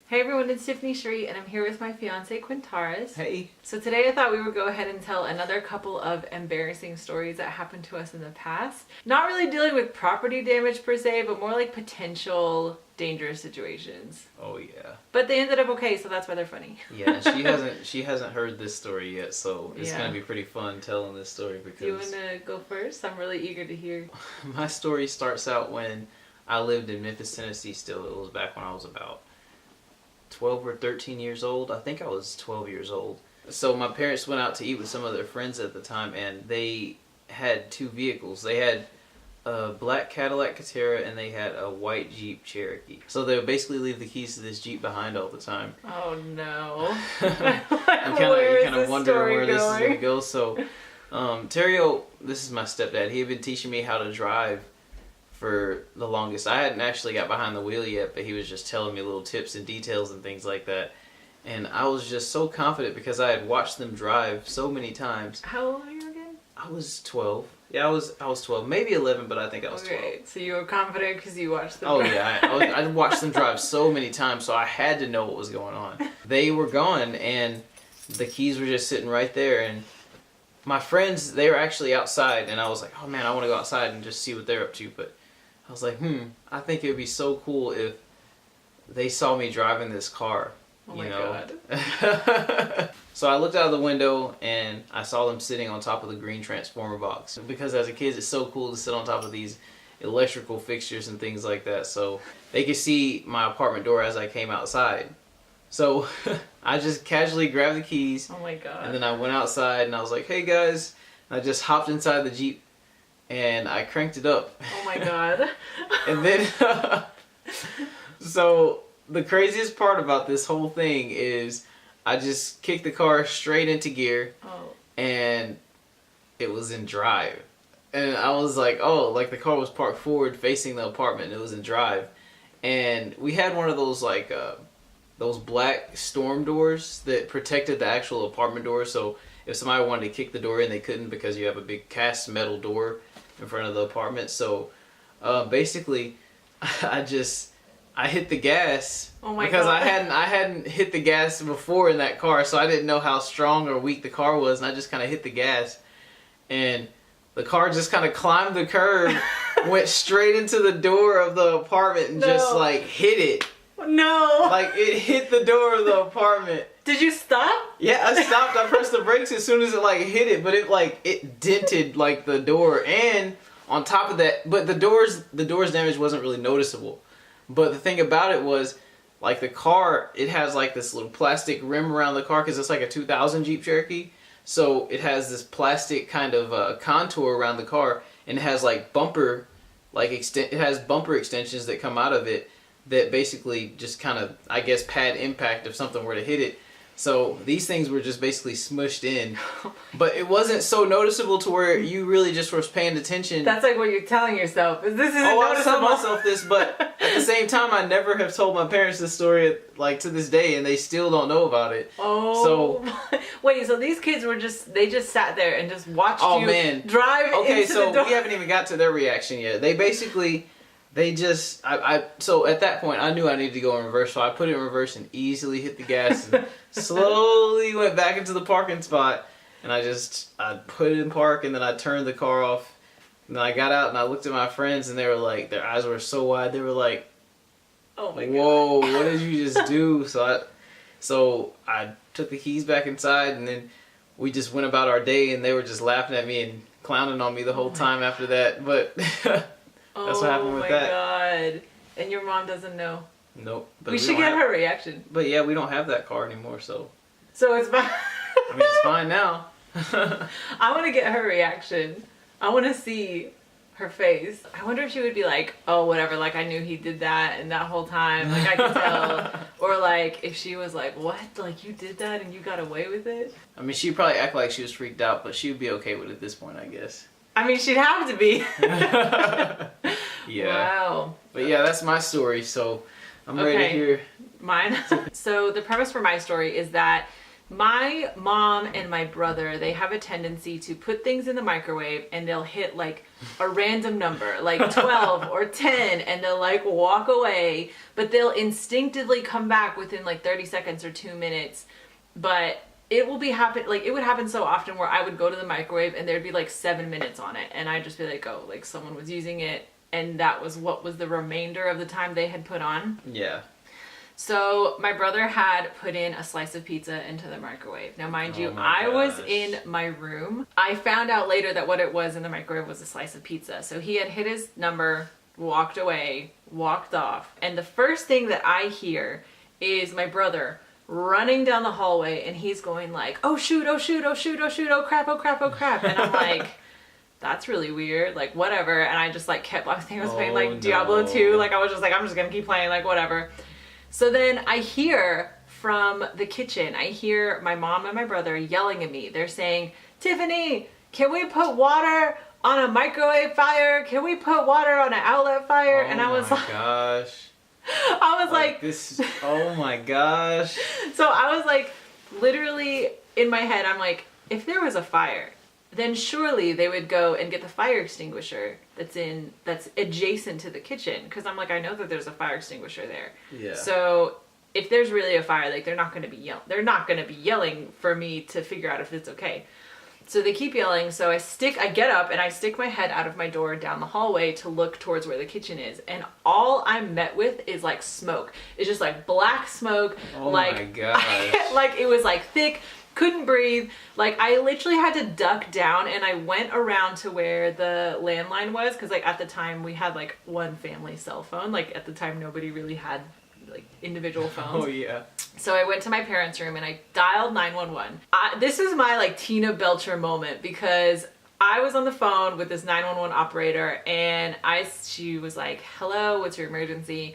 Hey everyone, it's Tiffany Shree and I'm here with my fiance Quintaris. Hey. So today I thought we would go ahead and tell another couple of embarrassing stories that happened to us in the past. Not really dealing with property damage per se, but more like potential dangerous situations. Oh yeah. But they ended up okay, so that's why they're funny. Yeah, she hasn't heard this story yet, so it's gonna be pretty fun telling this story because. Do you wanna go first? I'm really eager to hear. My story starts out when I lived in Memphis, Tennessee still. It was back when I was about 12 or 13 years old. I think I was 12 years old. So my parents went out to eat with some of their friends at the time, and they had two vehicles. They had a black Cadillac Catera and they had a white Jeep Cherokee. So they would basically leave the keys to this Jeep behind all the time. Oh no. I'm kind of wondering where this is going to go. So Terrio, this is my stepdad. He had been teaching me how to drive for the longest. I hadn't actually got behind the wheel yet, but he was just telling me little tips and details and things like that. And I was just so confident because I had watched them drive so many times. How old are you again? I was 12. Yeah, I was 12. Maybe 11, but I think I was 12. Okay, so you were confident because you watched them. Oh yeah, I watched them drive so many times, so I had to know what was going on. They were gone, and the keys were just sitting right there, and my friends, they were actually outside, and I was like, oh man, I want to go outside and just see what they're up to, but I was like, I think it would be so cool if they saw me driving this car. Oh my God. So I looked out of the window and I saw them sitting on top of the green transformer box. Because as a kid, it's so cool to sit on top of these electrical fixtures and things like that. So they could see my apartment door as I came outside. So I just casually grabbed the keys. Oh my God. And then I went outside and I was like, hey guys. And I just hopped inside the Jeep and I cranked it up. Oh my God. And then, so the craziest part about this whole thing is I just kicked the car straight into gear. Oh. And it was in drive. And I was like, oh, like the car was parked forward facing the apartment and it was in drive. And we had one of those like, those black storm doors that protected the actual apartment door. So if somebody wanted to kick the door in, they couldn't because you have a big cast metal door in front of the apartment. So basically I hit the gas because God. I hadn't hit the gas before in that car, so I didn't know how strong or weak the car was, and I just kind of hit the gas and the car just kind of climbed the curb, went straight into the door of the apartment and just like hit it. No. Like it hit the door of the apartment. Did you stop? Yeah, I stopped. I pressed the brakes as soon as it like hit it, but it dented like the door, and on top of that, but the doors damage wasn't really noticeable. But the thing about it was, like the car, it has like this little plastic rim around the car because it's like a 2000 Jeep Cherokee. So it has this plastic kind of contour around the car, and it has like bumper extensions that come out of it that basically just kind of, I guess, pad impact if something were to hit it. So these things were just basically smushed in, but it wasn't so noticeable to where you really just were paying attention. That's like what you're telling yourself. This isn't noticeable. I was telling myself this, but at the same time, I never have told my parents this story like to this day, and they still don't know about it. Oh. So wait, so these kids were they just sat there and just watched you drive okay, into so the door. We haven't even got to their reaction yet. They basically. So at that point, I knew I needed to go in reverse, so I put it in reverse and easily hit the gas and slowly went back into the parking spot, and I put it in park, and then I turned the car off, and then I got out and I looked at my friends, and they were like, their eyes were so wide, they were like, oh my God. Whoa, what did you just do? So I took the keys back inside, and then we just went about our day, and they were just laughing at me and clowning on me the whole time after that, but... That's what happened with that. Oh my God. And your mom doesn't know? Nope. But we should get her reaction. But yeah, we don't have that car anymore, so. So it's fine. I mean, it's fine now. I want to get her reaction. I want to see her face. I wonder if she would be like, oh, whatever, like I knew he did that and that whole time, like I could tell. Or like if she was like, what? Like you did that and you got away with it? I mean, she'd probably act like she was freaked out, but she would be okay with it at this point, I guess. I mean, she'd have to be. Yeah. Wow. But yeah, that's my story, so I'm ready to hear mine. So the premise for my story is that My mom and my brother, they have a tendency to put things in the microwave and they'll hit like a random number, like 12 or 10, and they'll like walk away, but they'll instinctively come back within like 30 seconds or 2 minutes. But it will be it would happen so often where I would go to the microwave and there'd be like 7 minutes on it, and I'd just be like, oh, like someone was using it, and that was what was the remainder of the time they had put on. Yeah. So my brother had put in a slice of pizza into the microwave. Now, mind you, I was in my room. I found out later that what it was in the microwave was a slice of pizza. So he had hit his number, walked away, walked off. And the first thing that I hear is my brother running down the hallway, and he's going like, oh shoot, oh shoot, oh shoot, oh shoot, oh crap, oh crap, oh crap. And I'm like, that's really weird, like whatever. And I just like kept, I think I was playing like Diablo 2. Like I was just like, I'm just gonna keep playing, like whatever. So then I hear from the kitchen, I hear my mom and my brother yelling at me. They're saying, Tiffany, can we put water on a microwave fire? Can we put water on an outlet fire? And I was like, gosh. I was like this, oh my gosh. So I was like, literally in my head, I'm like, if there was a fire, then surely they would go and get the fire extinguisher that's adjacent to the kitchen, because I'm like, I know that there's a fire extinguisher there. Yeah. So if there's really a fire, like they're not going to be yelling for me to figure out if it's okay. So they keep yelling. So I get up and I stick my head out of my door down the hallway to look towards where the kitchen is, and all I'm met with is like smoke. It's just like black smoke. Oh like, my gosh. like it was like thick. Couldn't breathe. Like I literally had to duck down, and I went around to where the landline was, because like at the time we had like one family cell phone. Like at the time nobody really had like individual phones. Oh yeah. So I went to my parents' room and I dialed 911. This is my like Tina Belcher moment, because I was on the phone with this 911 operator, and she was like, hello, what's your emergency?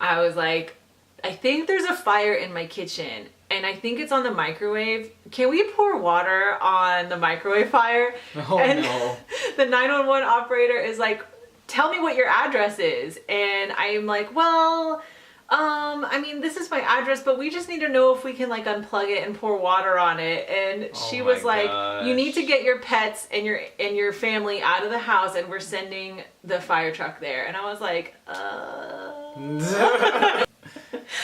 I was like, I think there's a fire in my kitchen, and I think it's on the microwave. Can we pour water on the microwave fire? Oh, and no. The 911 operator is like, tell me what your address is. And I am like, well, I mean, this is my address, but we just need to know if we can like unplug it and pour water on it. And she was like, you need to get your pets and your family out of the house, and we're sending the fire truck there. And I was like,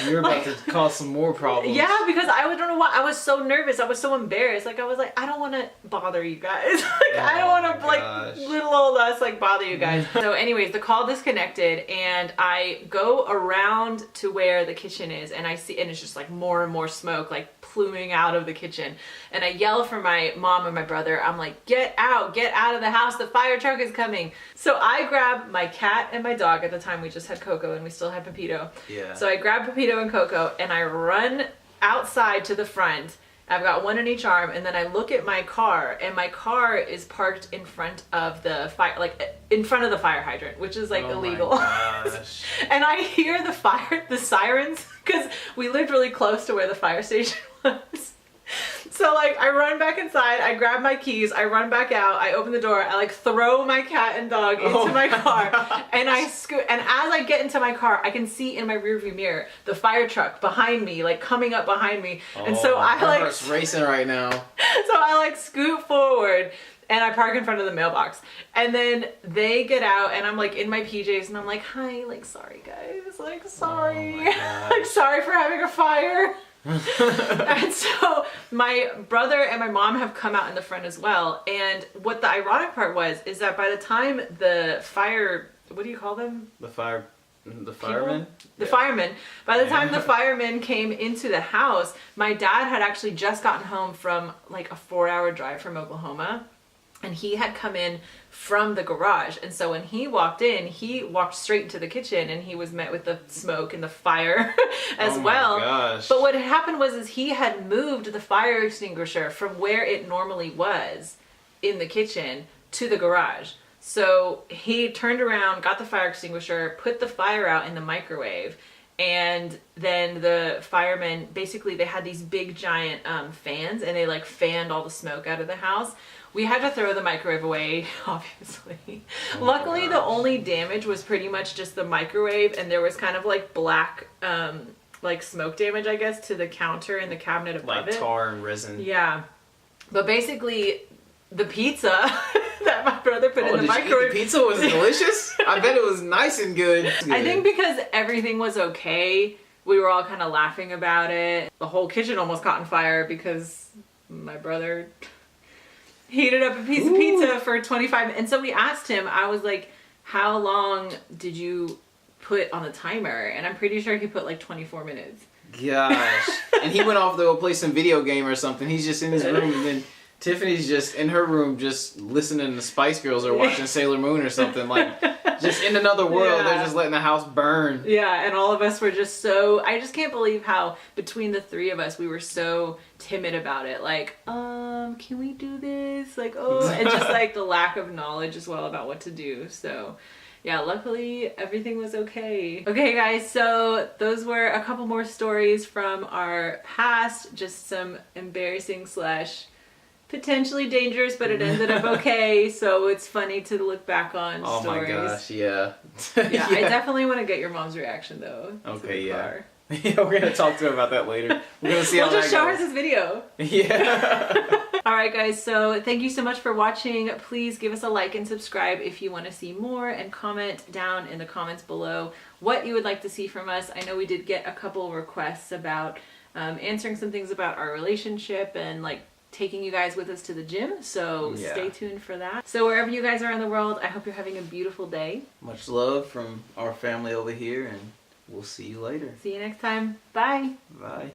You're about to cause some more problems. Yeah, because I don't know why. I was so nervous. I was so embarrassed. Like, I was like, I don't want to bother you guys. Like, I don't want to, like, little old us, like, bother you guys. So anyways, the call disconnected, and I go around to where the kitchen is, and I see, and it's just like more and more smoke, like pluming out of the kitchen. And I yell for my mom and my brother. I'm like, get out of the house. The fire truck is coming. So I grab my cat and my dog. At the time we just had Coco, and we still had Pepito. Yeah. So I grab Pepito and Coco, and I run outside to the front. I've got one in each arm, and then I look at my car, and my car is parked in front of the fire, like in front of the fire hydrant, which is like illegal. My gosh. And I hear the sirens, because we lived really close to where the fire station was. So like I run back inside, I grab my keys, I run back out, I open the door, I like throw my cat and dog into my car, and I scoot, and as I get into my car, I can see in my rearview mirror the fire truck behind me, like coming up behind me. And so I my like heart's racing right now. So I like scoot forward, and I park in front of the mailbox, and then they get out, and I'm like in my PJs, and I'm like, hi, like sorry guys, like sorry, like sorry for having a fire. And so my brother and my mom have come out in the front as well. And what the ironic part was is that by the time the fire, what do you call them? The firemen? The firemen. By the time the firemen came into the house, my dad had actually just gotten home from like a 4-hour drive from Oklahoma. And he had come in from the garage. And so when he walked in, he walked straight into the kitchen, and he was met with the smoke and the fire as well. Gosh. But what had happened was he had moved the fire extinguisher from where it normally was in the kitchen to the garage. So he turned around, got the fire extinguisher, put the fire out in the microwave, and then the firemen, basically they had these big giant fans, and they like fanned all the smoke out of the house. We had to throw the microwave away, obviously. Luckily, the only damage was pretty much just the microwave, and there was kind of like black like smoke damage, I guess, to the counter and the cabinet above Like it. tar and resin. Yeah. But basically, the pizza that my brother put in the Did microwave. you eat the pizza? Was it delicious? I bet it was nice and good. I think because everything was okay, we were all kind of laughing about it. The whole kitchen almost caught on fire because my brother heated up a piece of pizza for 25 minutes. And so we asked him, I was like, how long did you put on the timer? And I'm pretty sure he put like 24 minutes. Gosh. And he went off to go play some video game or something. He's just in his room, and then Tiffany's just in her room just listening to Spice Girls or watching Sailor Moon or something. Like, just in another world. Yeah. They're just letting the house burn. Yeah, and all of us were just so, I just can't believe how between the three of us we were so timid about it. Like, can we do this? Like, oh, and just like the lack of knowledge as well about what to do. So yeah, luckily everything was okay. Okay guys, so those were a couple more stories from our past, just some embarrassing slash potentially dangerous, but it ended up okay. So it's funny to look back on Oh stories. my gosh, yeah. Yeah, I definitely want to get your mom's reaction though. to Okay, the yeah. car. Yeah, we're gonna talk to her about that later. We're gonna see We'll how just that show her goes. this video. Yeah. Alright guys, so thank you so much for watching. Please give us a like and subscribe if you want to see more, and comment down in the comments below what you would like to see from us. I know we did get a couple requests about answering some things about our relationship and like taking you guys with us to the gym, so Yeah. stay tuned for that. So wherever you guys are in the world, I hope you're having a beautiful day. Much love from our family over here, and we'll see you later. See you next time. Bye. Bye.